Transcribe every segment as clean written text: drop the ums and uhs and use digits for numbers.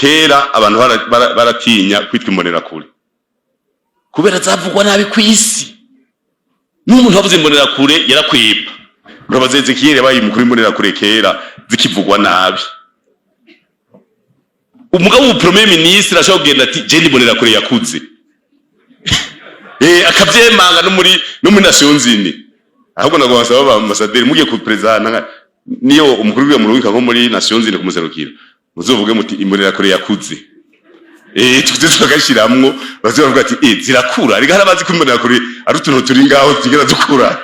kera abantu baratinya kwitwa imbonerakure kubera zavugwa nabi kw'isi. N'umuntu wavuze imbonerakure yarakwipa. Urabaza Ezekiel yabaye umukuru w'imbonerakure kera zikivugwa nabi. Umugabo wa premier ministre ashobora kugenda ati je imbonerakure yakuze. Akavyemanga no muri Nations Unies. Ahubwo nagomba baba ambassadeur mugiye ku president niyo umukuru w'imurungika nko muri Nations Unies kumuserukira. Muzovuge muti imbonerakure yakuze. Tuze tugashiramwo bazovuga ati zirakura ariko harabazi ko imbonerakure ari utuntu turi ngaho tigera dukura.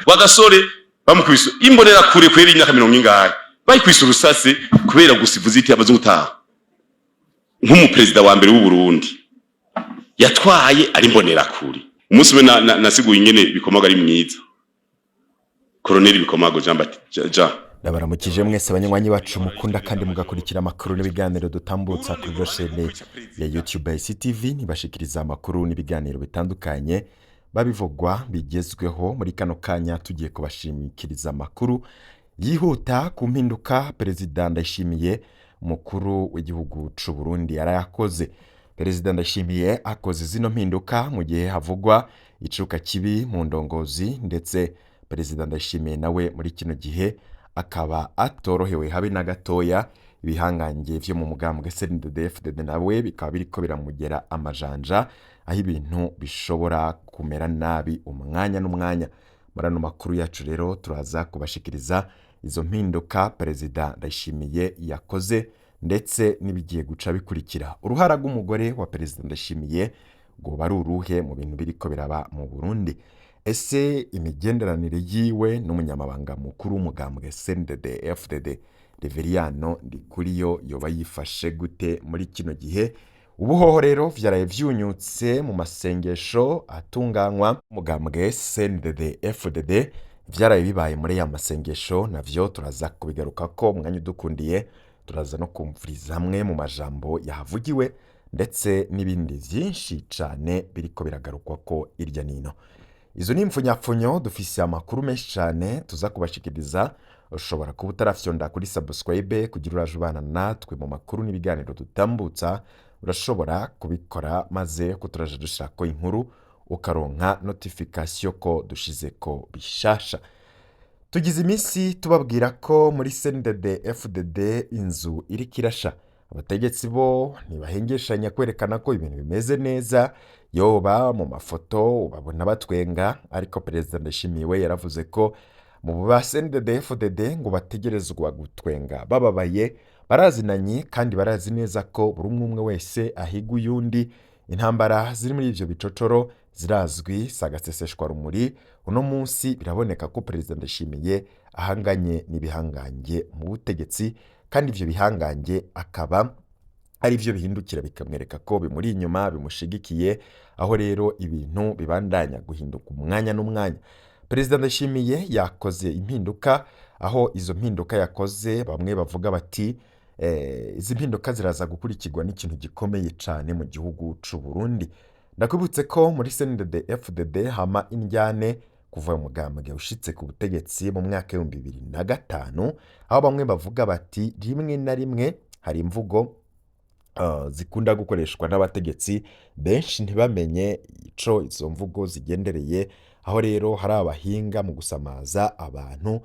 Wagasore bamukubise imbonerakure kwera imyaka 40 bayikwise urusase kubera gusivuza iti abazo gutaha. Nk'umuperezida wa mbere w'u Burundi yatwaye ari imbonerakure. Umunsi we nasiguye ingene bikomaga ari mwiza. Colonel Bikomago Jean Baptiste Ndabaramukije mwese abanywanyi bacu mukunda kandi mugakurikira amakuru n'ibiganiro dutambutsa kuri chaîne ya YouTube ICTV nibashikiriza amakuru n'ibiganiro bitandukanye babivugwa bigezweho muri kano kanya tugiye kubashimikiriza amakuru yihuta ku mpinduka President Ndayishimiye umukuru w'igihugu c'u Burundi yarayakoze. President Ndayishimiye akoze zino mpinduka mu gihe havugwa icuka kibi mu ndongozi ndetse President Ndayishimiye nawe muri kino gihe akaba atorohewe habe na gatoya. Ibihangange vyo mu mugambwe CNDD-FDD nawe bikaba biriko biramugera amajanja aho ibintu bishobora kumera nabi umwanya n'umwanya. Murano makuru yacu rero turaza kubashikiriza izo mpinduka President Ndayishimiye yakoze ndetse nibigiye guca bikurikira. Uruhara rw'umugore wa President Ndayishimiye ngo bari uruhe mu bintu biriko biraba mu Burundi. Ese imigenderanire yiwe n'umunyamabanga mukuru w'umugambwe CNDD-FDD Reveriyano Ndikuriyo yoba yifashe gute muri kino gihe? Ubuhoho rero vyaraye vyunyutse mu masengesho atunganywa umugambwe CNDD-FDD vyaraye bibaye muri ya masengesho navyo turaza kubigaruka ko mwanya udukundiye. Turaza no kumviriza hamwe mu majambo yahavugiwe ndetse n'ibindi vyinshi cane biriko biragarukwa ko irya nino. Izo ni mfunyapfunyo dufise amakuru menshi cyane tuza kubashikiriza. Ushobora kuba utarafyonda kuri subscribe kugira uraje ubana natwe mu makuru n'ibiganiro dutambutsa. Urashobora kubikora maze ko turaje dushirako inkuru ukaronka notification ko dushize ko bishasha. Tugize imisi tubabwira ko muri CNDD-FDD inzu iri kirasha. Abategetsi bo ntibahengeshanya kwerekana ko ibintu bimeze neza. Yoba mu mafoto ubabona batwenga ariko President Ndayishimiye yaravuze ko mu ba CNDD-FDD ngo bategerezwa gutwenga bababaye, barazinanye kandi barazi neza ko buri umwe wese ahiga uyundi. Intambara ziri muri ivyo bicocoro zirazwi sagaseseshwa rumuri. Uno munsi biraboneka ko President Ndayishimiye ahanganye n'ibihangange mu butegetsi kandi ivyo bihangange akaba ari byo bihindukira bikamwereka ko bimuri inyuma bimushigikiye, aho rero ibintu bibandanya guhinduka umwanya n'umwanya. President Ndayishimiye yakoze impinduka, aho izo mpinduka yakoze bamwe bavuga bati izi mpinduka ziraza gukurikirwa n'ikintu gikomeye cyane mu gihugu c'u Burundi. Ndakubutse ko muri CNDD-FDD hama indyane kuva mu mugambwe ushitse ku butegetsi mu mwaka wa 2005, aho bamwe bavuga bati rimwe na rimwe hari imvugo zikunda gukoreshwa n'abategetsi benshi ntibamenye ico izo mvugo zigendereye, aho rero hari abahinga mu gusamaza abantu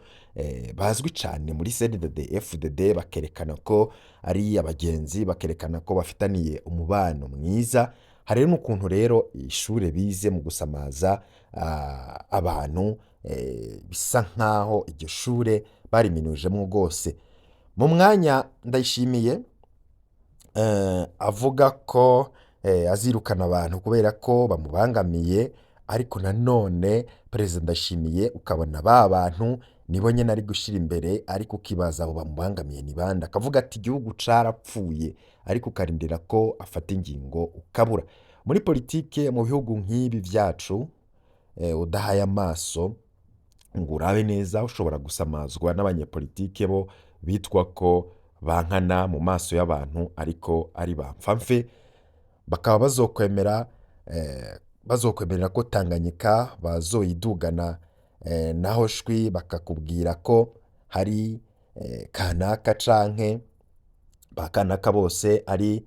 bazwi cyane muri CNDD-FDD bakerekana ko ari abagenzi, bakerekana ko bafitaniye umubano mwiza. Hari n'ukuntu rero ishure bize mu gusamaza abantu bisa nkaho iryo shure bariminujemo rwose. Mu mwanya Ndayishimiye avuga ko azirukana abantu kubera ko bamubangamiye, ariko nanone President Ndayishimiye ukabona ba bantu nibo nyene ari gushira imbere, ariko ukibaza abo bamubangamiye ni bande. Akavuga ati igihugu carapfuye, ariko ukarindira ko afata ingingo ukabura. Muri politike mu bihugu nk'ibi vyacu udahaye amaso ngo urabe neza ushobora gusamazwa n'abanyepolitike bo bitwa ko bankana mu maso y'abantu ariko ari bamfamfe, bakaba bazokwemerera ko Tanganyika bazoyidugana naho shwi bakakubwira ko hari kanaka canke bakanaka bose ari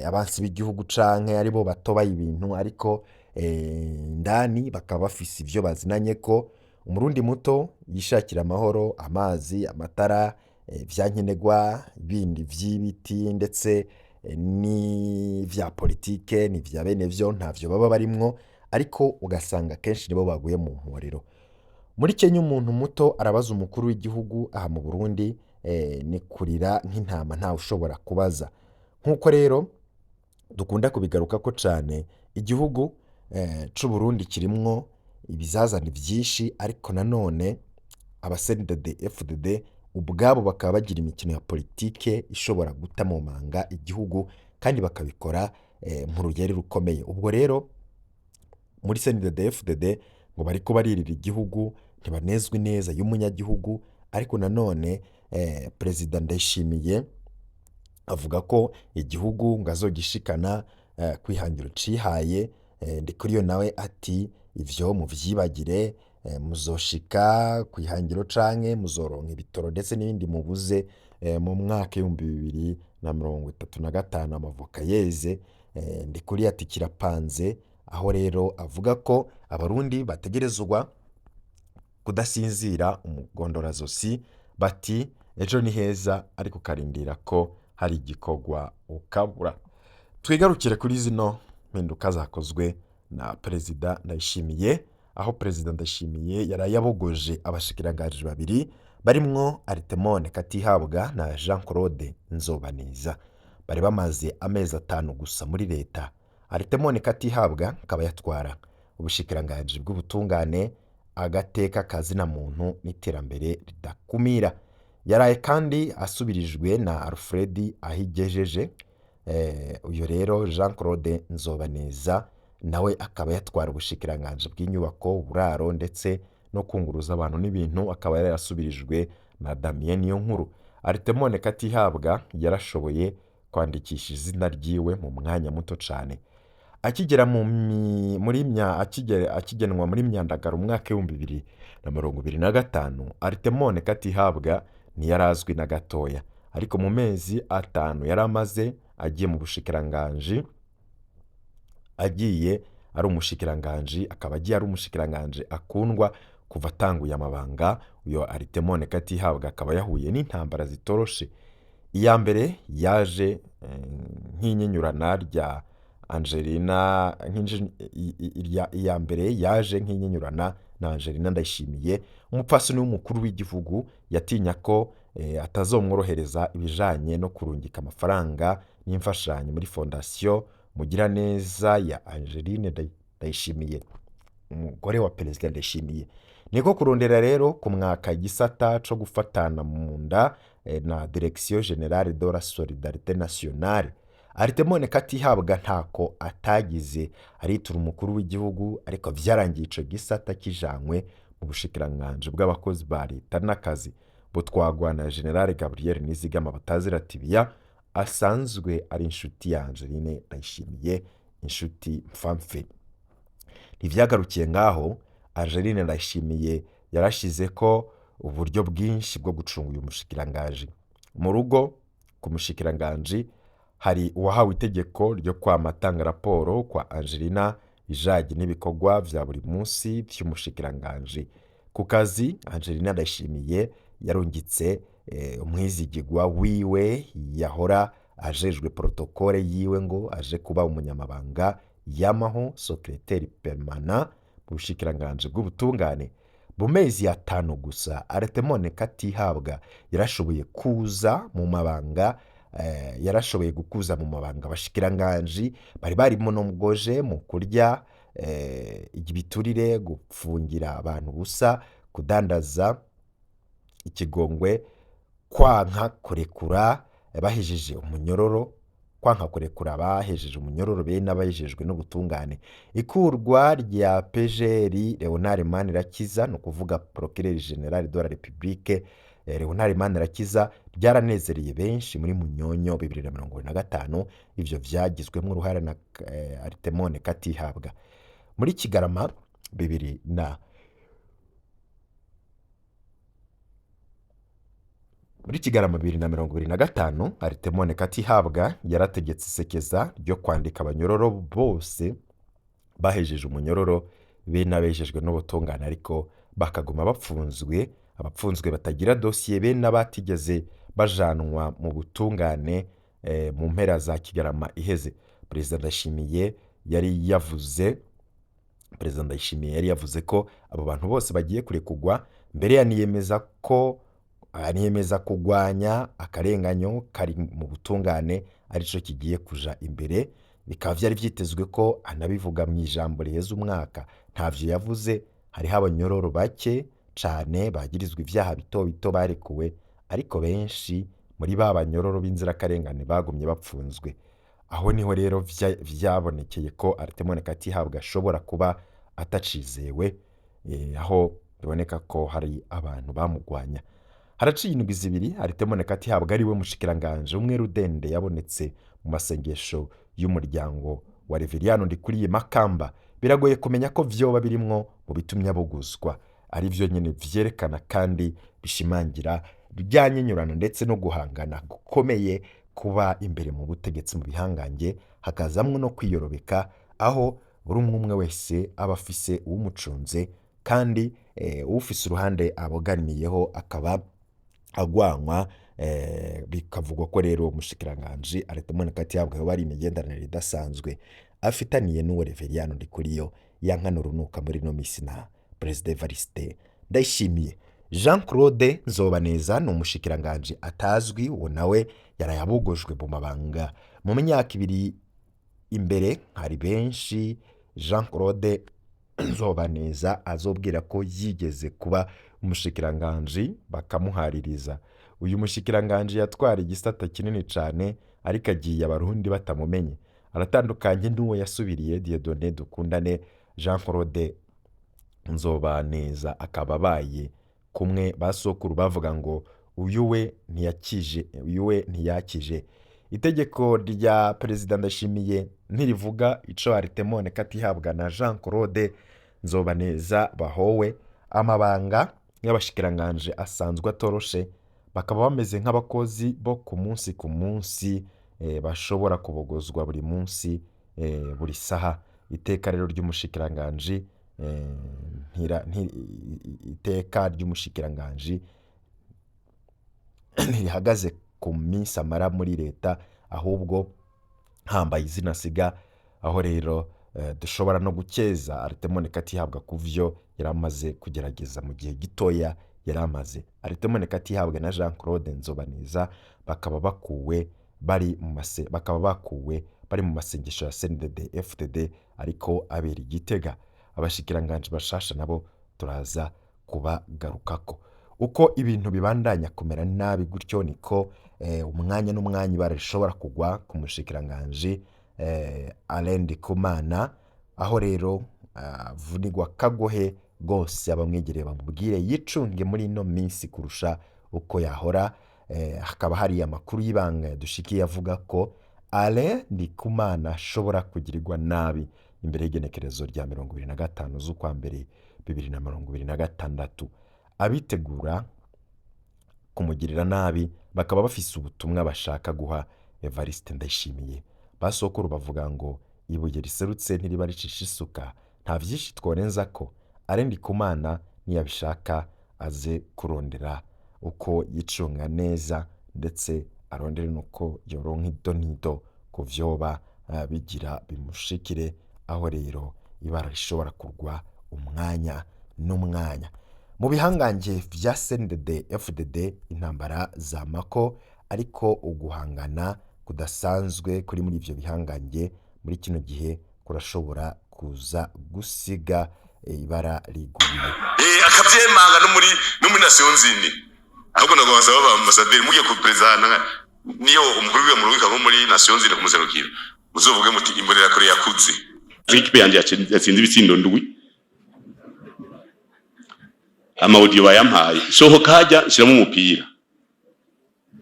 abansi b'igihugu canke ari bo batobaye ibintu ariko indani bakaba bafise ivyo bazinanye ko umurundi muto yishakira amahoro, amazi, amatara, vyankenerwa bindi vy'ibiti ndetse n'ivya politike n'ivya bene vyo ntavyo baba barimwo ariko ugasanga kenshi nibo baguye mu mporero. Muri Kenya umuntu muto arabaza umukuru w'igihugu, aha mu Burundi ni kurira nk'intama ntawe ushobora kubaza. Nk'uko rero dukunda kubigarukako cane, igihugu c'Uburundi kirimwo ibizazane vyinshi ariko nanone aba CNDD FDD ubwabo bakaba bagira imikino ya politike ishobora guta mu manga igihugu kandi bakabikora mu rugeri rukomeye. Ubwo rero muri CNDD FDD ngo bariko baririra igihugu ntibanezwe neza y'umunyagihugu ariko nanone Perezida Ndayishimiye avuga ko igihugu ngo azogishikana kwihangiro cihaye, Ndikuriyo nawe ati ivyo muvyibagire, muzoshika kwihangiro canke muzoronka ibitoro ndetse n'ibindi mubuze mu mwaka 2035 amavoka yeze. Ndikuriyo ati kirapanze, aho rero avuga ko abarundi bategerezwa kudasinzira umugondorazosi, bati ejo ni heza ariko ukarindira ko hari igikorwa ukabura. Twigarukire kuri zino mpinduka zakozwe na Perezida Ndayishimiye, aho Perezida Ndayishimiye yarayabogoje abashikiranganji babiri barimwo Artemone Katihabwa na Jean Claude Nzobaniza. Bari bamaze amezi 5 gusa muri leta. Artemone Katihabwa akaba yatwara ubushikiranganji bw'ubutungane, agateka kazina muntu n'iterambere ridakumira. Yaraye kandi asubirijwe na Alfred Ahigejeje. Uyo rero Jean Claude Nzobaneza nawe akaba yatwara ubushikiranganji bw'inyubako, uburaro ndetse no kunguruza abantu n'ibintu, akaba yarasubirijwe na Damien Niyonkuru. Artemone Katihabwa yarashoboye kwandikisha izina ryiwe mu mwanya muto cane. Akigera akigenwa muri Myandagaro umwaka 2025, Artemone Katihabwa ntiyarazwi na gatoya, ariko mu mezi 5 yaramaze agiye mu bushikiranganji, agiye ari umushikiranganji, akaba agiye ari umushikiranganji akundwa kuva atanguye amabanga. Uyo Artemone Katihabwa akaba yahuye n'intambara zitoroshe. Iya mbere yaje nk'inyenyurana rya Angelina, iya mbere yaje nk'inyenyurana na Angelina Ndayishimiye, umupfasoni w'umukuru w'igihugu yatinya ko atazomworohereza ibijanye no kurungika amafaranga n'imfashanyo muri fondation Mugiraneza ya Angeline Ndayishimiye, umugore wa Perezida Ndayishimiye. Niko kurondera rero ku mwaka igisata co gufatana mu nda na Direction Générale de la Solidarité Nationale. Artemone Katihabwa ntako atagize aritura umukuru w'igihugu, ariko vyarangiye ico gisata kijanywe mu bushikiranganji bw'abakozi ba leta n'akazi butwagwa na General Gabriel Nizigama Batazira Tibiya, asanzwe ari inshuti ya Angeline Ndayishimiye, inshuti mfamfe. Ntivyagarukiye ngaho, Angeline Ndayishimiye yarashize ko uburyo bwinshi bwo gucunga uyu mushikiranganji. Mu rugo ku mushikiranganji hari uwahawe itegeko ryo kwamatanga raporo kwa Angelina ijanye n'ibikorwa vya buri munsi vy'umushikiranganji. Ku kazi Angelina Ndayishimiye yarungitse umwizigirwa wiwe yahora ajejwe protokole yiwe ngo aje kuba umunyamabanga yamaho secrétaire permanent mu bushikiranganji bw'ubutungane. Mu mezi 5 gusa Artemone Katihabwa yarashoboye kuza mu mabanga, yarashoboye gukuza mu mabanga abashikiranganji bari barimo no mugoje mu kurya ibiturire, gupfungira abantu busa, kudandaza ikigongwe, kwanka kurekura bahejeje umunyororo, kwanka kurekura bahejeje umunyororo be n'abahejejwe n'ubutungane. Ikurwa rya PGR Leonard Manirakiza, no kuvuga Procureur General de la République Leonard Manirakiza, byaranezereye benshi muri Munyonyo 2025. Ivyo vyagizwemo uruhare na Artemone Katihabwa. Muri Kigarama 2000 muri Kigarama 2025 Aritemone Katihabwa yarategetse isekeza ryo kwandika abanyororo bose bahejeje umunyororo be n'abejejwe n'ubutungane ariko bakaguma bapfunzwe, abapfunzwe batagira dosiye be n'abatigeze bajanwa mu butungane mu mpera za Kigarama iheze. Perezida Ndayishimiye yari yavuze ko abo bantu bose bagiye kurekugwa, mbere yaniyemeza kugwanya akarenganyo kari mu butungane arico kigiye kuja imbere. Bikaba vyari vyitezwe ko anabivuga mu ijambo riheza umwaka. Ntavyo yavuze. Hariho abanyororo bake cane bagirizwa ivyaha bito bito barekuwe, ariko benshi muri ba banyororo b'inzirakarengane bagumye bapfunzwe. Aho niho rero vyabonekeye ko Aritemone Katihabwa ashobora kuba atacizewe, aho biboneka ko hari abantu bamugwanya. Haraciye indwi zibiri Aritemone Katihabwa ari we mushikiranganje umwe rudende yabonetse mu masengesho y'umuryango wa Reveriyano Ndikuriye Makamba. Biragoye kumenya ko vyoba birimwo mu bitumye abuguzwa, ari vyo nyene vyerekana kandi bishimangira ryanyenyurana ndetse no guhangana gukomeye kuba imbere mu butegetsi mu bihangange, hakazamwe no kwiyorobeka, aho buri umwe wese aba afise uwumucunze kandi ufise uruhande aboganiyeho akaba agwanwa. Bikavugwa ko rero umushikiranganje Aritemone Katihabwa yoba ari imigenderanire idasanzwe afitaniye n'uwo Reveriyano Ndikuriyo yankana urunuka muri no misi na Perezida Evariste Ndayishimiye. Jean Claude Nzobaneza ni umushikiranganje atazwi, uwo nawe yarayabugojwe mu mabanga mu myaka ibiri imbere. Hari benshi Jean Claude Nzobaneza azobwira ko yigeze kuba umushikiranganje bakamuhaririza. Uyu mushikiranganje yatwara igisata kinini cane ariko agiye abarundi batamumenye. Aratandukanye n'uwo yasubiriye Dieudonné Dukundane. Jean Claude Nzobaneza akaba baye kumwe basokuru bavuga ngo uyu we ntiyakije. Itegeko rya Perezida Ndayishimiye ntirivuga ico Aritemone Katihabwa na Jean Claude Nzobaneza bahowe. Amabanga y'abashikiranganje asanzwe atoroshe, bakaba bameze nk'abakozi bo ku munsi bashobora kubogozwa buri munsi buri saha. Iteka rero ry'umushikiranganje ntirihagaze ku minsi amara muri leta, ahubwo hambaye izina siga. Aho rero dushobora no gukeza Aritemone Katihabwa kuvyo yaramaze kugerageza mu gihe gitoya yaramaze. Aritemone Katihabwa na Jean Claude Nzobaneza bakaba bakuwe bari mu masengesho ya CNDD FDD ariko abera Igitega. Abashikiranganje bashasha nabo turaza kubagarukako. Uko ibintu bibandanya kumera nabi gutyo niko umwanya n'umwanya barashobora kugwa ku mushikiranganje Alain Ndikumana, aho rero vunigwa kagohe gose abamwegereye bamubwire yicunge muri no minsi kurusha uko yahora. Hakaba hari amakuru y'ibanga dushikiye avuga ko Alain Ndikumana ashobora kugirirwa nabi imbere y'igenekerezo rya 25 z'ukwa mbere 2026. Abitegura kumugirira nabi bakaba bafise ubutumwa bashaka guha Evariste Ndayishimiye. Basokuru bavuga ngo ibuye riserutse ntiriba ricisha isuka. Nta vyinshi tworenza ko Alain Ndikumana niyabishaka aze kurondera uko yicunga neza, ndetse arondere nuko yoronka idonido ku vyoba bigira bimushikire, aho rero ibara rishobora kurwa umwanya n'umwanya. Mu bihangange vya CNDD FDD intambara za mako, ariko uguhangana kudasanzwe kuri muri ivyo bihangange muri kino gihe kurashobora kuza gusiga ibara riguye. Akavyemanga no muri Nations Unies, ahubwo nagomba baba ambasaderi mugiye ku president niyo umukuru w'u Rwanda nko muri Nations Unies kumuzerukira, uzovuge muti imbonera kure yakuze. Ikipe yanje yatsinze ibitsindo ndwi. Amaudio bayampaye sohoka hajya shiramo umupira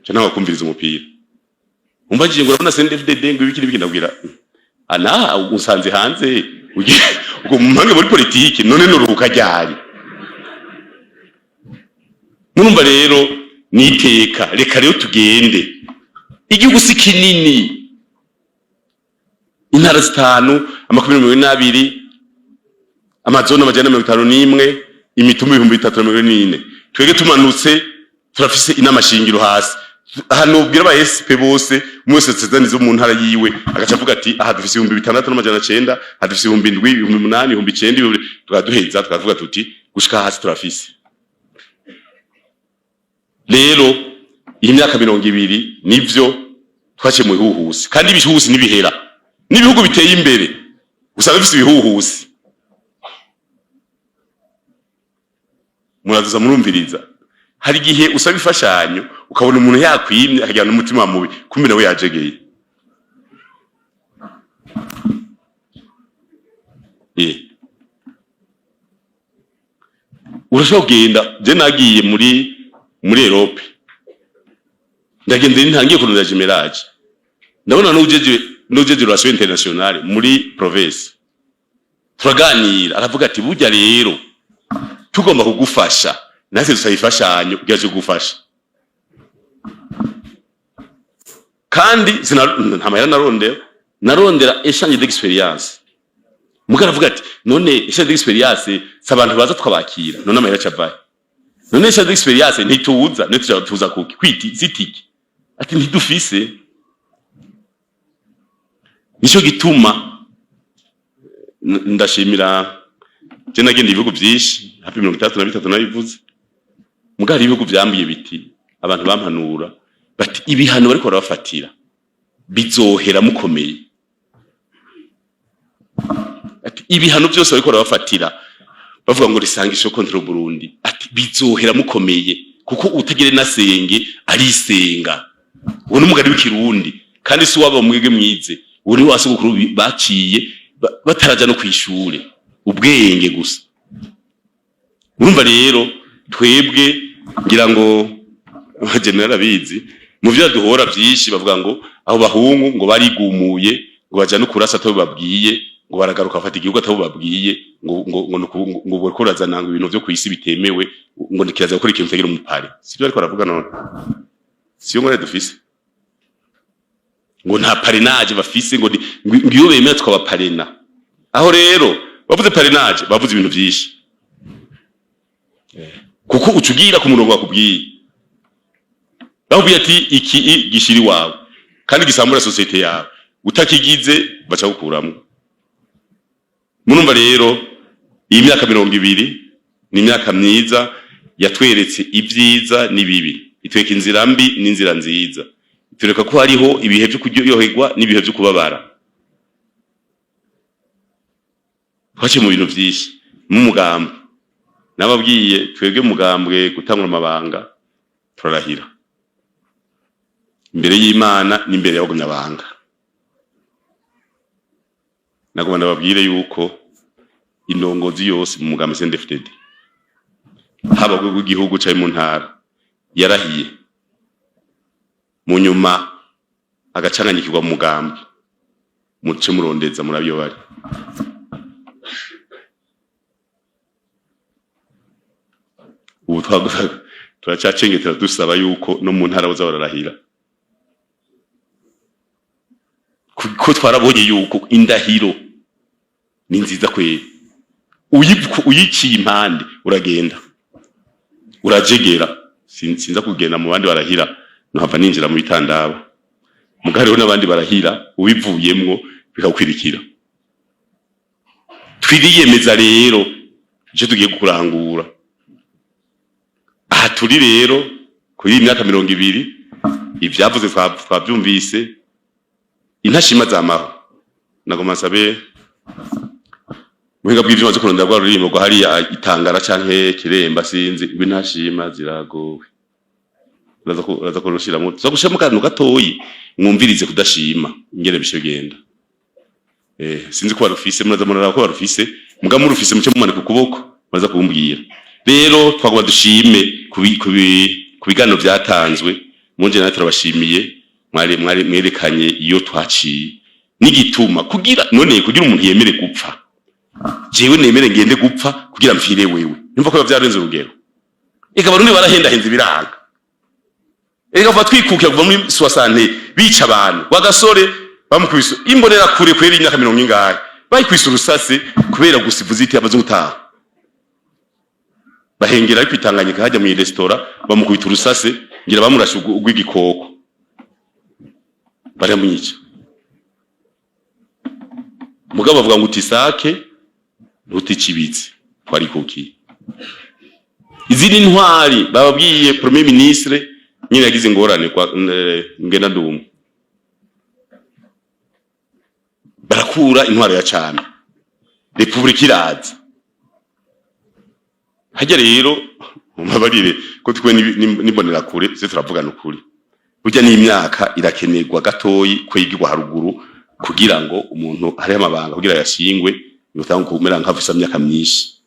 cyane bakumviriza umupira. Umbajije ngo urabona CNDD ngo ibikiri bikindabwira ana usanze hanze uko mumange muri politiki none nuruhuka ryari. Numva rero niteka reka rero tugende. Igihugu si kinini, intara zitanu, amakomine 22, amazone 151, imitumba 340. Twege tumanutse turafise inama shingiro hasi. Hano bwira ba SP bose mwese tsezanizo mu ntara yiwe agaca avuga ati aha dufise 6,900, aha dufise 7,000, 8,000, 9,000, tukaduheza tukavuga tuti gushika hasi turafise. Rero iyi myaka 20 nivyo twace mu bihuhusi, kandi ibihuhusi nibihera n'ibihugu biteye imbere usanga bifise ibihuhusi. Muraduza murumviriza, hari gihe usaba ifashanyo ukabona umuntu yakwimye akajyana umutima mubi kumbe nawe yajegeye. Urashobora kugenda, je nagiye muri Europe, ndagende ntangiye kunura Jimelage, ndabona n'ujeje relation internationale muri province, turaganira aravuga ati burya rero tugomba kugufasha nase dusayifashanyo kugiye kugufasha, kandi ntamayera narondera échange d'expérience. Mugara avuga ati none échange d'expérience sabantu baza twabakira none amayera cavaye, none échange d'expérience ntituza tuza kuki kwiti zitiki ati ntidufise. Nico gituma ndashimira je nagenda ibihugu byinshi hafi 33 nabivuze. Mugari ibihugu byambiye biti abantu bampanura bati ibihano bariko barabafatira bizohera mukomeye, ati ibihano byose bariko barabafatira bavuga ngo risangisho contre Burundi, ati bizohera mukomeye kuko utagire nasenge arisenga. Uwo n'umugari w'ikirundi kandi si waba mwege mwize, uwo ni wasugukuru baciye bataraja no kwishure ubwenge gusa. Urumva rero twebwe ngira ngo general abizi mu byo duhora byinshi bavuga ngo aho bahungu ngo barigumuye ngo baja no kurasa ato babwiye ngo baragaruka afata igihugu atabo babwiye ngo bokorazana ngo ibintu byo kwisi bitemewe ngo nikiraza gukora ikintu tagira umupare. Sibyo ariko aravuga none, siyo ngore dufise ngo nta parrainage bafise ngo ngiyo bemera twaba parena. Aho rero bavuze parrainage bavuze ibintu byinshi, kuko ucugira ku murongo wakubwiye bavuye ati iki gishiri wawe kandi gisambura societe yawe, utakigize baca gukuramo. Murumva rero iyi myaka 20 ni imyaka myiza yatweretse ibyiza n'ibibi, itweka inzira mbi n'inzira nziza, tureka ko hariho ibihe byo kuryoherwa n'ibihe byo kubabara. Twace mu bintu byinshi mu mugambo nababwiye twebwe mugambwe gutangura amabanga turarahira imbere y'Imana n'imbere y'abagumyabanga. Nagomba nababwire yuko indongozi yose mu mugambi CNDD-FDD haba rw'igihugu cyayo mu ntara yarahiye mu nyuma agacanganyikirwa mu mugambi muce murondeza murabyo bari. Ubu turacacengetera dusaba yuko no mu ntara baza bararahira, kuko twarabonye yuko indahiro ni nziza kweli. Uyiciye impande uragenda urajegera, sinza kugenda mu bandi barahira no hava ninjira mu bitandabo. Mugari ho n'abandi barahira ubivuyemwo bikakwirikira. Twiriyemeza rero je tugiye kurangura. Aha turi rero kuri imyaka 20 ivyavuze twabyumvise intashima z'amaho. Nagoma sabe muhinga bw'ivyo maze kurondera rwa rurimo rwa hariya itangara canke kiremba sinzi ibintashima ziragowe. Uraza kurushira mu zo gushira mu kantu gatoyi mwumvirize kudashima ingene bishegenda. Sinzi ko barufise muraza murara ko barufise muga murufise muce mumanika ukuboko maze kumbwira. Rero twagwa dushime kubigano byatanzwe munje natwe turabashimiye mwerekanye iyo twaciye n'igituma kugira umuntu yemere gupfa. Jewe nemere ngende gupfa kugira mfire wewe. Nimva ko byarenze urugero. Eka barundi barahenda henze biranga. ega va twikukira kuva muri 60 bica abantu wagasore bamukubise imbonera kure kwera imyaka 100 bayikwise urusase kubera gusivuza iti abazo gutaha bahengera ariko itanganyika hajya mu restaurant bamukubita urusase ngira bamurashe ugw'igikoko baramwica mugabo bavuga ngo utisake uticibitse twari kuki izindi ntwari bababwiye premier ministre nyine yagize ingorane kwa ngena dumu barakura intwaro ya cyane republika iraza hajya rero mubabarire ko twe nimbonera kure se turavugana ukuri burya ni imyaka irakenerwa gatoyi kwigirwa haruguru kugira ngo umuntu hari amabanga kugira yashingwe yotanga kumera nk'afisa myaka myinshi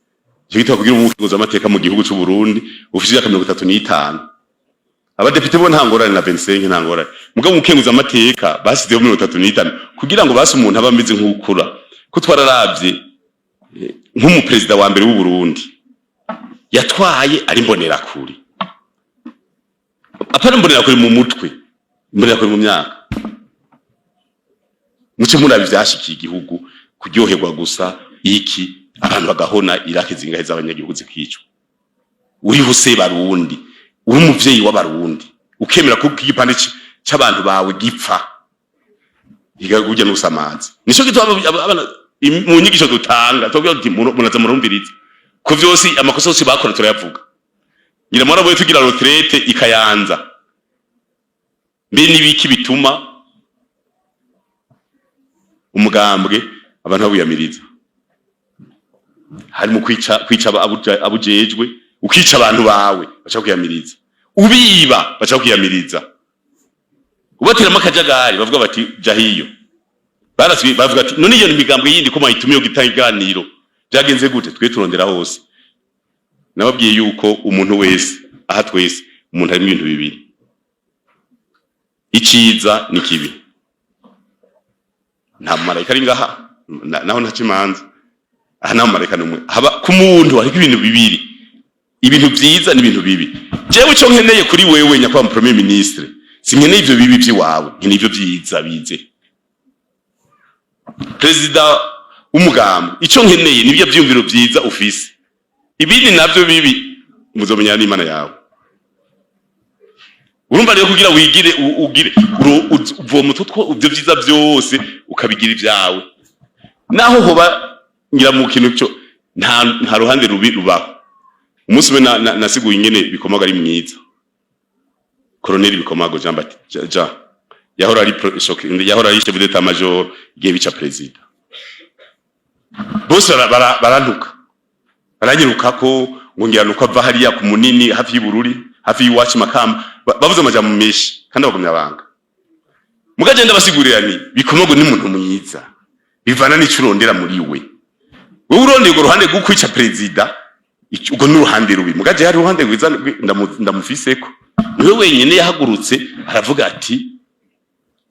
cyo kugira umufuzo amateka mu gihugu cy'u Burundi ufise imyaka 35 abadepite bo ntangorane na 25 ntangorane mugabo mukenguza amateka basizeho 35 kugira ngo basi umuntu abameze nk'ukura ko twararavye nk'umupresident wa mbere w'u Burundi yatwaye ari mbonera kuri apana mbonera kuri mu mutwe mbonera kuri mu myaka muce murabi vyashikiye igihugu kuryoherwa gusa iki abantu bagahona irake zingahe z'abanyagihugu zikicwa uri huse barundi uri umuvyeyi w'abarundi ukemera ko igipande cy'abantu bawe gipfa igagujya n'usamazi nico gitwa abana mu nyigisho dutanga tubwira ati munaza murumvirize ko vyose amakosa yose bakora turayavuga ngira mara boye tugira retraite ikayanza mbe nibiki bituma umugambwe abantu babuyamiriza hari mu kwica abujejwe ukica abantu bawe bacha kuyamiriza ubiba bacha kuyamiriza ubatira makajagari bavuga bati jahiyo baraswi bavuga ati none iyo imigambwe yindi ko mayitumiyo gitanganiro byagenze gute twe turondera hose nababwiye yuko umuntu wese aha twese umuntu ari mu bintu bibiri iciza ni kibi nta marayika ari ngaha naho ntakimanza aha nta marayika numwe haba ku muntu ariko ibintu bibiri ibintu byiza n'ibintu bibi jewe cyo nkeneye kuri wewe nyakwa premier ministre sinkeneye ivyo bibi byiwawe nkeneye ivyo byiza bize president umugambo ico nkeneye nibyo byumviro byiza ufise ibindi navyo bibi muzomenya n'Imana yawe urumva rero kugira wigire ugire uvo mututwo ivyo byiza byose ukabigira ivyawe naho hoba ngira mu kintu cyo nta ruhande rubi rubaho umunsi we nasiguye ingene bikomaga ari mwiza colonel bikomago Jean Baptiste yahora ari chef d'état major igihe bica president bose barantuka baranyiruka ko ngongira nuko ava hariya ku munini hafi y'Ibururi hafi y'Iwacu Makamba bavuze amajambo meshi kandi bagumya abanga mugagenda basigurira ni bikomago ni muntu mwiza bivana n'icurondera muri we wowe urondeye go ruhande gukwica president ubwo n'uruhande rubi mugaje hari uruhande rwiza ndamufiseko niwe wenyene yahagurutse aravuga ati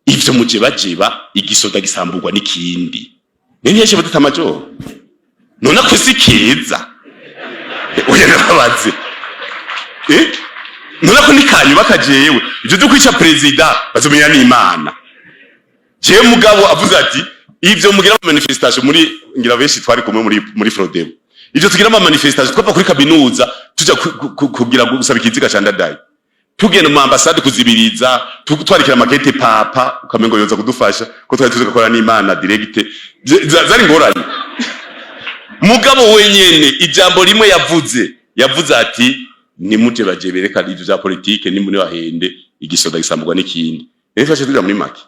ivyo mujebajeba igisoda gisamburwa n'ikindi nene yeshe batata majoro nona kusikeza oya nabaze nona ko nikanyu bakajewe ivyo byo kwica president bazomenya n'Imana je mugabo avuze ati ivyo mugira manifestation muri ngira benshi twari kumwe muri Frodebo ivyo tugira ama manifestation twava kuri kabinuza tuja kugira gusaba ikiziga candadaye tugenda mu ambassade kuzibiriza twarikira makete papa ukamengo yoza kudufasha ko twari tuze gukora n'Imana direct zari ngorane mugabo wenyene ijambo rimwe yavuze ati nimuje bajebereka ivyo za politique nimune bahende igisoda gisambugwa n'ikindi nifashe tuja muri maki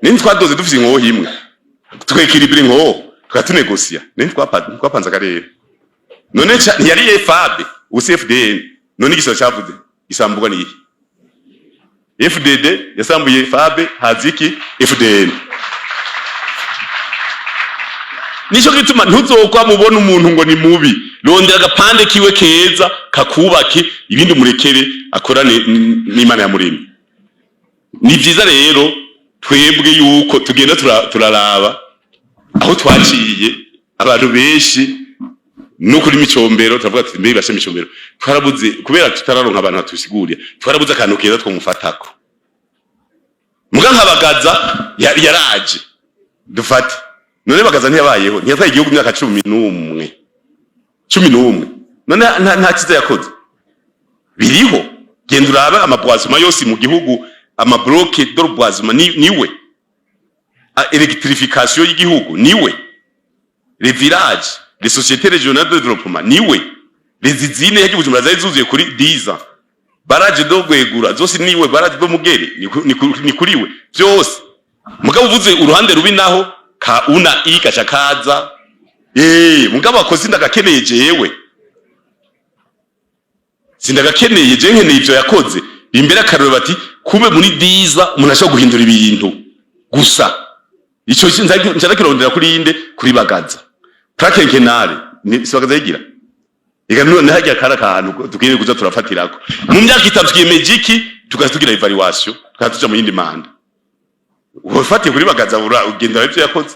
nini twadoze dufise inkoho himwe twekiribira inkoho twatunegosia nini twapanza karere none yari FAB UCFDN none igisoda cyavuze gisambugwa ni iki FDD yasambuye FAB haziki FDN nico gituma ntuzokwa mubona umuntu ngo ni mubi rondera agapande kiwe keza kakubake ibindi murekere akorane n'Imana ya murimi ni vyiza rero twebwe yuko tugenda turaraba aho twaciye abantu benshi no kuri micombero turavuga ati mbe bashe micombero twarabuze kubera tutararonka abantu batusigurira twarabuze akantu keza twomufatako muga nkabagaza yaraje dufate none bagaza ntiyabayeho ntiyatwaye igihugu myaka 11 none nta kiza yakoze biriho genda urabe amabwazuma yose mu gihugu amabloke d'orboisement niwe electrification y'igihugu niwe les villages les sociétés régionales de développement niwe les izine yaje Bujumbura zari zuzuye kuri 10 ans baraje do gwegura zose niwe baraje do mugere ni kuriwe byose mugabo uvuze uruhande rubi naho ka una ikacha kaza mugabo akoze ndagakeneye jewe sindagakeneye je nkeneye ivyo yakoze imbere akarore bati kube muri 10 umuntu ashobora guhindura ibintu gusa ico nzara kirondera kuri inde kuri bagaza prakenkenare ni sibagaza yigira iganuro nahajya kara kantu tukire kuza turafatirako mu myaka itavye mejiki tukatugira evaluation tukatuja mu yindi manda ufatiye kuri bagaza ugenda ivyo yakoze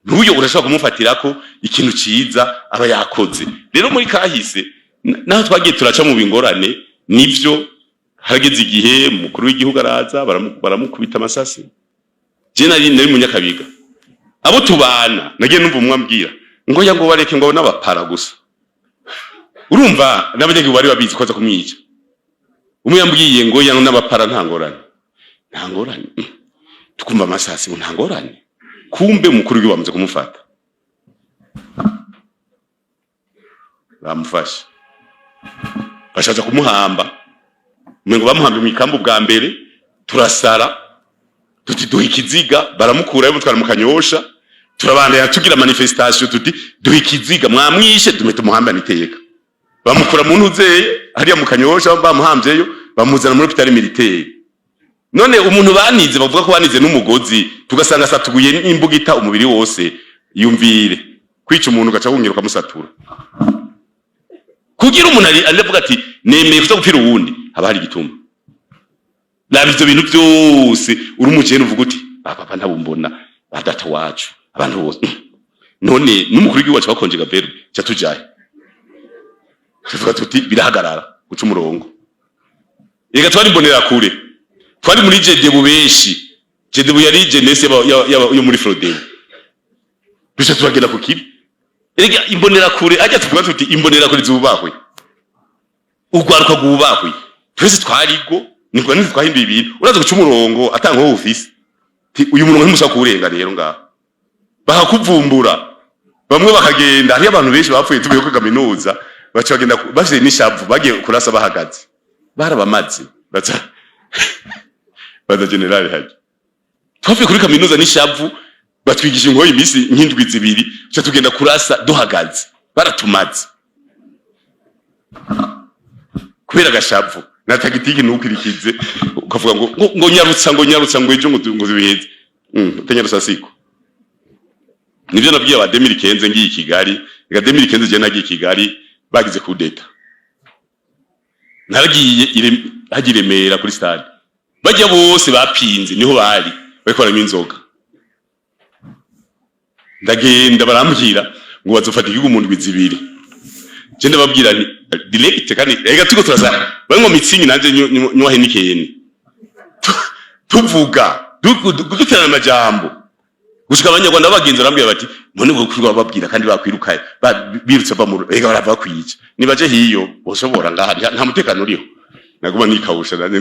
ntuyo urashaka kumufatirako ikintu ciza aba yakoze rero muri kahise naho twagiye turaca mu bingorane nivyo hageze igihe mukuru w'igihugu araza baramukubita amasasi je nari mu Nyakabiga abo tubana nagiye numva umwambwira ngo yango bareke ngo n'abapara gusa urumva n'abanyagihugu bari babizi koza kumwica umwe yambwiye ngo yango n'abapara ntangorane tukumva amasasi ntangorane kumbe mukuru w'igihugu bamaze kumufata bamufashe bashaza kumuhamba mwengo bamuhambe mu ikambu bwa mbere turasara tuti duha ikiziga baramukurayo mutwara mu Kanyosha turabandanya tugira manifestation tuti duha ikiziga mwamwishe tumete umuhamba niteka bamukura mu ntuzeye hariya mu Kanyosha bamuhambyeyo bamuzana muri hospital militaire none umuntu banize bavuga ko banize n'umugozi tugasanga satuguye imbugita umubiri wose yumvire kwica umuntu gaca wungera ukamusatura kugira umuntu aravuga ati nemeye kuza gupfira uwundi haba hari igituma labivyo bintu byose uri umujene uvuga uti papa ntabumbona badata wacu abantu bose none n'umukuru w'igihugu bakonje gavero cya tujaye tuvuga tuti birahagarara guca umurongo ega twari mbonera kure twari muri jede bubeshi jede bu yari jenese yo muri Frodem bisha turagenda ku kibi ega imbonera kure ajya tuvuga tuti imbonera kure zubahwe ugwaruka gubahwe twese twarigo niko nzi twahinduye ibintu uraza guca umurongo atanga ho office uyu murongo ntimushaka kurenga rero ngaho bakakuvumbura bamwe bakagenda hari abantu benshi bapfuye tubiye ko kaminuza baca bagenda bashire n'ishavu bagiye kurasa bahagaze barabamaze baza general haje twavuye kuri kaminuza n'ishavu batwigisha ngo imisi nk'indwi zibiri cyo tugenda kurasa duhagaze baratumaze kubera gashavu na tagitiki nukirikize ukavuga ngo nyarutsa ngo ejo ngo zibiheze utanyarutsa siko nivyo nabwiye aba 2015 ngiye Kigali ega 2015 je nagiye Kigali bagize kudeta naragiye hagiremera kuri stade bajya bose bapinze niho bari bakoramo inzoga ndagenda barambwira ngo bazofata igihugu mu ndwi zibiri je ndababwira ni direct kandi ega tuko turaza bari ngo mitsingi nanje nywa henikeni tuvuga dutana amajambo gushika abanyarwanda bagenza rambye bati none ngo kurwa babwira kandi bakwirukaye birutse bamuru ega barava kwica nibaje hiyo boshobora ngahari nta mutekano uriho naguma nikawusha nane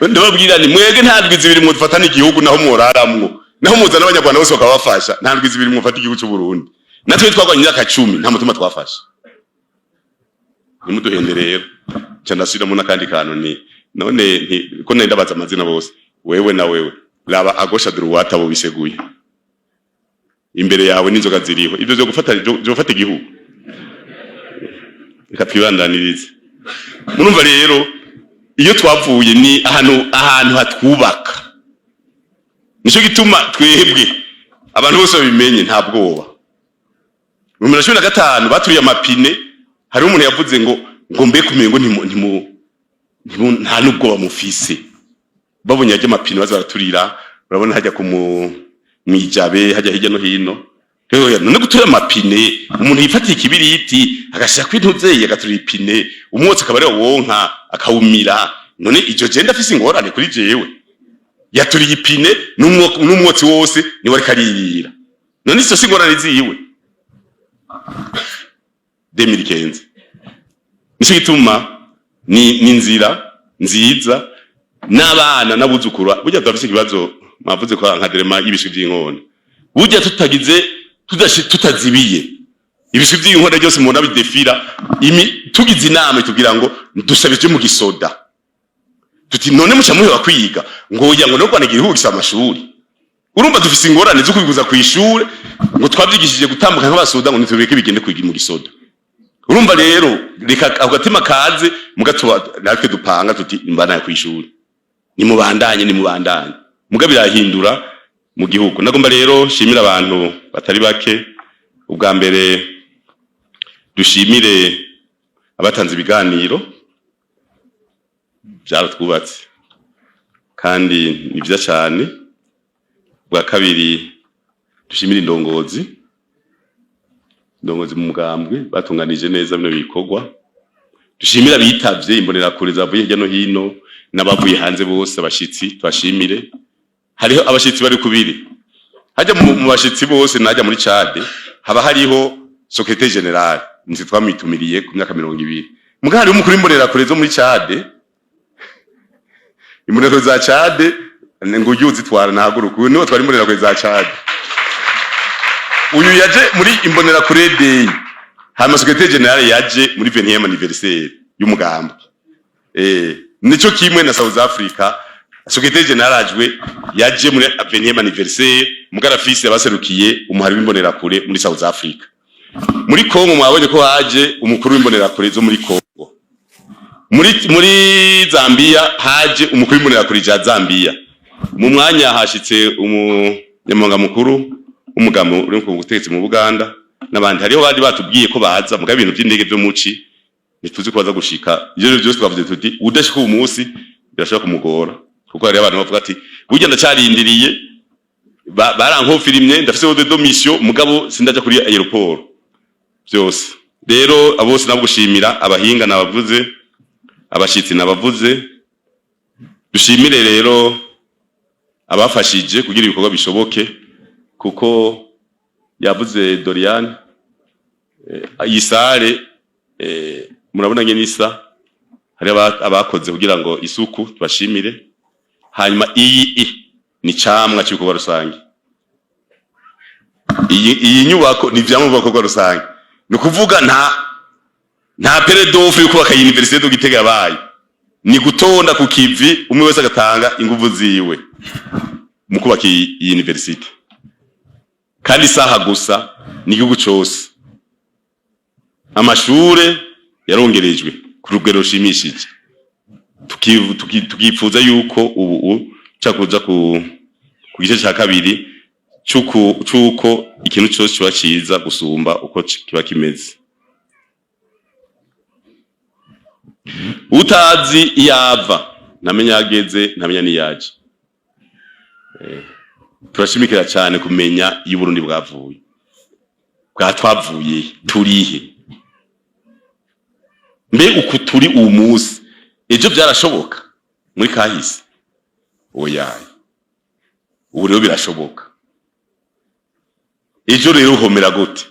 ndababwira ni mwege ntandwi zibiri mu dufatana igihugu naho mworaramwo naho muzana abanyarwanda bose bakabafasha ntandwi zibiri mu fata igihugu cy'u Burundi natwe twagwanye imyaka 10 nta mutuma twafasha nimuduhende rero cyandasubiramo nakandi kantu ni none ko nenda baza amazina bose wewe na wewe laba agosha droite abo biseguye imbere yawe n'inzoga ziriho ibyo byo gufata igihugu ikatwibandaniriza murumva rero iyo twavuye ni ahantu hatwubaka nico gituma twebwe abantu bose babimenye nta bwoba mu 2015 baturiye amapine hari umuntu yavuze ngo mbe kumengo nta nubwo bamufise babonye ajya amapine baza baraturira urabona hajya ku mwijabe hajya hirya no hino Hewe none gutura amapine umuntu yifatiye ikibiriti agashaka kwintuzeye agatura ipine umwotsi akaba ari wonka akawumira none ijo je ndafise ingorane kuri jewe yaturiye ipine n'umwotsi wose ni wari karirira none izo singorane ziwe 2015 nico gituma ni nzira nziza n'abana n'abuzukuru burya dufise ikibazo mavuze ko nkaderema y'ibishwi by'inkona burya tutazibiye ibishwi by'inkona byose mu nabi defira tugize inama tugira ngo dusabije mu gisoda tuti none muca muheba kwiga ngo ya ngo no kwanagira ihugisa amashuri urumva dufise ingorane zo kwiguza ku ishure ngo twabyigishije gutambuka nk'abasoda ngo nitubeke bigende kwiga mu gisoda urumva rero reka agatima kaze mugatuba natwe dupanga tuti imbana ya kwishuri ni mubandanye mugabe yahindura mu gihugu nagomba rero shimira abantu batari bake ubwa mbere dushimire abatanze ibiganiro byaratwubatse kandi ni byiza cyane bwa kabiri dushimira indongozi mu mugambwe batunganije neza bino bikorwa dushimira bitavye imbonera kure zavuye hirya no hino n'abavuye hanze bose abashitsi twashimire hariho abashitsi bari kubiri hajya mu bashitsi bose najya muri Chad haba hariho secrétaire général nzi twamitumiriye ku myaka 200 mugari umukuru imbonera kure zo muri Chad imbonera za Chad ngo ujuzi twara nahaguruka uyu niwe twari imbonera kure za Chad uyu yaje muri imbonera kure day hama secrétaire général yaje muri 20e anniversaire y'umugamba nico kimwe na South Africa secrétaire général ajwe yaje muri 20e anniversaire mugarafisi yabaserukiye umuhari w'imbonera kure muri South Africa muri Congo mwabonye ko haje umukuru w'imbonera kure zo muri Congo muri Zambia haje umukuru w'imbonera kure ja Zambia mu mwanya hashitse umunyamabanga mukuru umugamo uri ku butegetsi mu Buganda nabandi hariho bandi batubwiye ko baza mugabe ibintu by'indege byo muci nituzi ko baza gushika ivyo byose twavuze tuti udashika uyu munsi birashaka kumugora kuko hari abantu bavuga ati burya ndacarindiriye barankofirimye ndafise ode do mission mugabo sindaja kuri aeroport byose rero abose nabugushimira abahinga nabavuze abashitsi nabavuze dushimire rero abafashije kugira ibikorwa bishoboke kuko yavuze Dorian yisare murabona nge nisa hari abakoze kugira ngo isuku tubashimire hanyuma iyi ni camwa cy'uko rusange iyi nyubako ni vyamubako kwa rusange ni kuvuga nta peredofu yuko baka université do Gitega yabaye ni gutonda ku kivi umwe wese agatanga inguvu ziwe mu kubaka iyi université kandi saha gusa ni igihugu cyose amashure yarongerejwe ku rugero rushimishije tukifuza yuko ubu cyakuza ku gice cya kabiri cyuko ikintu cyose kiba cyiza gusumba uko kiba kimeze utazi iyava ntamenya yageze ntamenya niyaje turashimikira cyane kumenya iyo Burundi bwavuye bwatwavuye turihe mbe uku turi uwo munsi ejo byarashoboka muri kahise oyaye ubu rero birashoboka ejo rero uhomera gute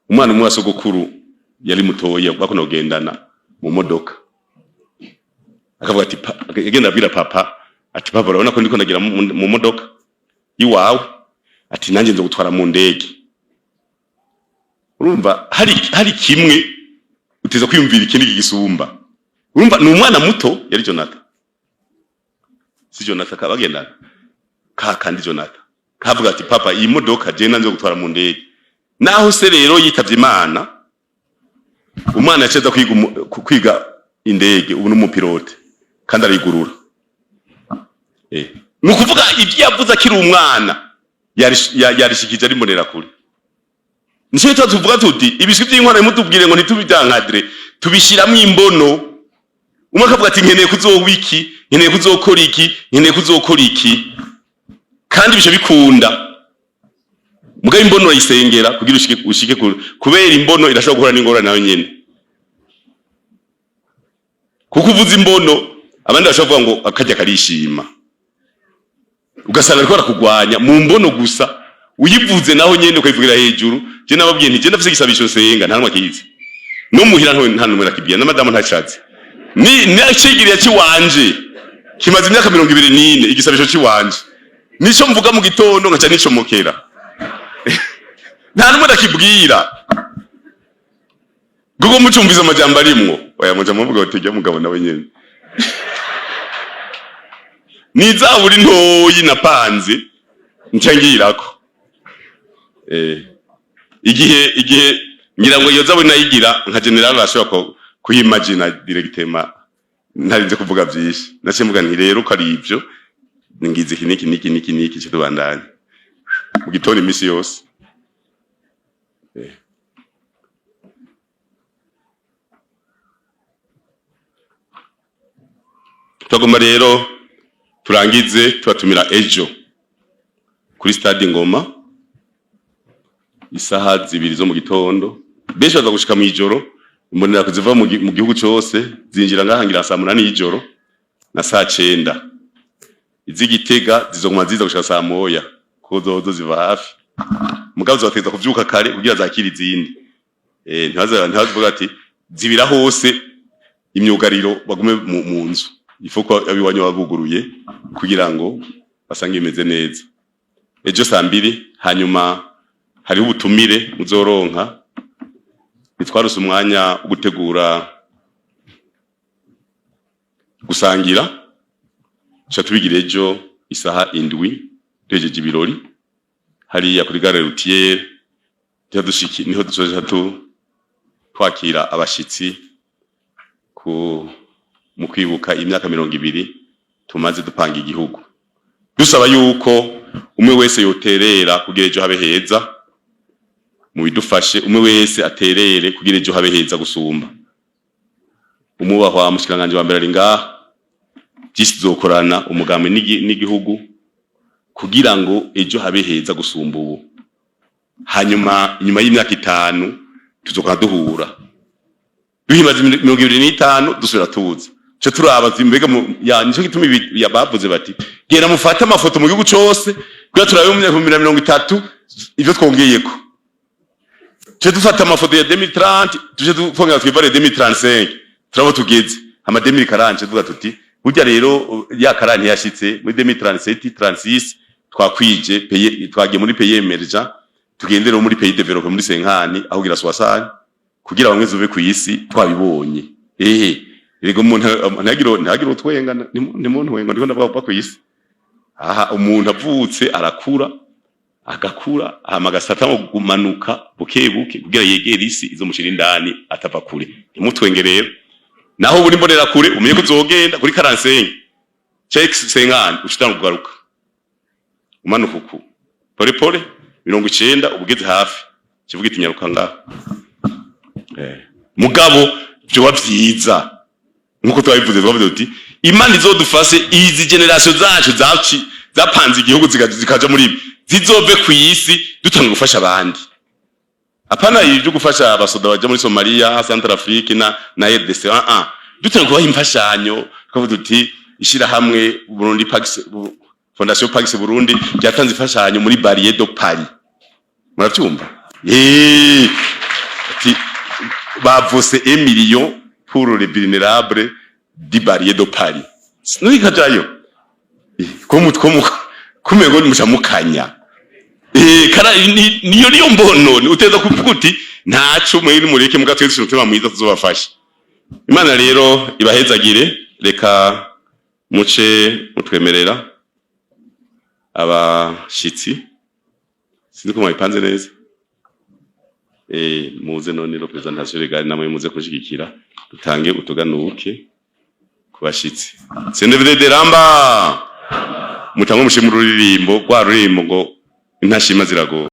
umwana umwe wasogokuru yari mutoya bakona kugendana mu modoka akavuga ati agenda abwira papa ati papa urabona ko ndiko ndagira mu modoka iwawe ati nanjye nzo gutwara mu ndege urumva hari kimwe uteza kwiyumvira ikindi gisumba urumva ni umwana muto yari Jonathan si Jonathan kabagendana kandi Jonathan kavuga ati papa iyi modoka je nanjye gutwara mu ndege naho se rero yitavye Imana umwana yaceza kwiga indege ubu n'umupilote kandi arigurura nukuvuga ibyo yavuze akiri umwana yarishikije ari mbonera kure nico tuvuga tuti ibishwi by'inkwana mutubwire ngo ntitubijyankadire tubishiramwe imbono umwe akavuga ati nkeneye kuzowiki nkeneye kuzokora iki nkeneye kuzokora iki kandi bisho bikunda mugabe imbono urayisengera kugira ushike kubera imbono irashobora guhura n'ingorane nawe nyene. Kuko uvuze imbono abandi bashobora kuvuga ngo akajya karishima, ugasanga ariko arakugwanya mu mbono gusa, uyivuze naho nyene ukayivugira hejuru. Je nababwiye nti je ndafise igisabisho senga nta numwe akizi, no muhira nta numwe nakibwiye na madamu ntacazi, ni acigiriye ciwanje kimaze imyaka 24 igisabisho ciwanje, nico mvuga mu gitondo ngaca nico mokera nta numwe nakibwira. Gugo mucumviza amajambo arimwo oya mujambo mvuga utegya mugabo nawe nyene nizaburi ntoyi napanze ncangirako igihe ngira ngo iyo zaburi nayigira nka general ashobora kuyimagina directement ntarinze kuvuga byinshi, nace mvuga nti rero ko ari ivyo ngize kiniki cyo tubandanye mu gitondo imisi yose. Tugomba rero turangize tubatumira ejo kuri stade Ngoma isaha 2 zo mu gitondo. Benshi baza gushika mu ijoro, imbonera kuziva mu gihugu cyose zinjira ngahangira saa 8 y'ijoro na saa 9. Izigitega zizoguma ziza gushika saa 1 ko zozo ziva hafi. Mugabo zoteza kuvyuka kare kugira zakira izindi. Ntavuga ati zibira hose imyugariro bagume mu nzu. Ifuko abiwanyo babuguruye kugira ngo basange imeze neza. Ejo saa 2 hanyuma hari ubutumire muzoronka, bitwaruse umwanya gutegura gusangira. Cha tubigira ejo isaha 7 tejeje ibirori hari kuri gare routière cyadushiki niho dusoje twakira abashitsi mu kwibuka imyaka 20 tumaze dupanga igihugu. Dusaba yuko umwe wese yoterera kugira ejo habe heza, mu bidufashe umwe wese aterere kugira ejo habe heza gusumba. Umubahwa mushikanganje wa mbere ari ngaha, tuzokorana umugambi n'igihugu kugira ngo ejo habe heza gusumba ubu. Hanyuma nyuma y'imyaka 5 tuzokana duhura duhimaze 25 dusubira tuza cyo turaba zimbega ya nico gituma yabavuze bati gera mufata amafoto mu gihugu cyose kugira turabe mu myaka 2030 ivyo twongeyeko. Cyo dufata amafoto ya 2030 tuje dufongera twivare 2035 turabo tugeze ama 2040 tuvuga tuti burya rero ya karani yashitse muri 2037 36 twakwije twagiye muri pays emergent tugendera muri pays development muri senkani aho gira swasani kugira bamwe zube ku isi twabibonye. Rego umuntu ntagiro twenga ni muntu wenga ndiko ndavuga ku isi. Aha umuntu avutse arakura agakura amagasata ngo gumanuka bukebuke kugira yegera isi izo mushira indani atava kure. Nimutwenge rero naho buri mbonera kure umenye ko uzogenda kuri 45 check senkani ushitanga kugaruka umanuka uku pole pole 90 ubugeze hafi kivuga itinyaruka ngaho. Mugabo byo wavyiza nkuko twabivuze twavuze uti Imana izodufashe izi generation zacu zapanze igihugu zikaja muri ibi zizove ku isi dutanga gufasha abandi. Apana ibyo gufasha abasoda baje muri Somalia, Centrafrique na RDC. Dutanga kubaha imfashanyo twavuze uti ishira hamwe Burundi Pax Fondation Pax Burundi yatanze imfashanyo muri Barrière de Paris. Muravyumva? Bavose 1 million pour les vulnérables di Barrière de Paris. Sino ikajayo. Kumego mushamukanya. Kara niyo mbono uteza kuvuga uti ntaco mwe mureke mugatwe twese mwiza tuzobafasha. Imana rero ibahezagire, reka muce mutwemerera abashitsi sinzi ko mwabipanze neza. Muze none ro presentation legale namwe muze kushigikira dutange utuganuke kubashitsi. Sendevide de ramba mutango mushimura ruririmbo rwa rurimbo ngo intashima zirago.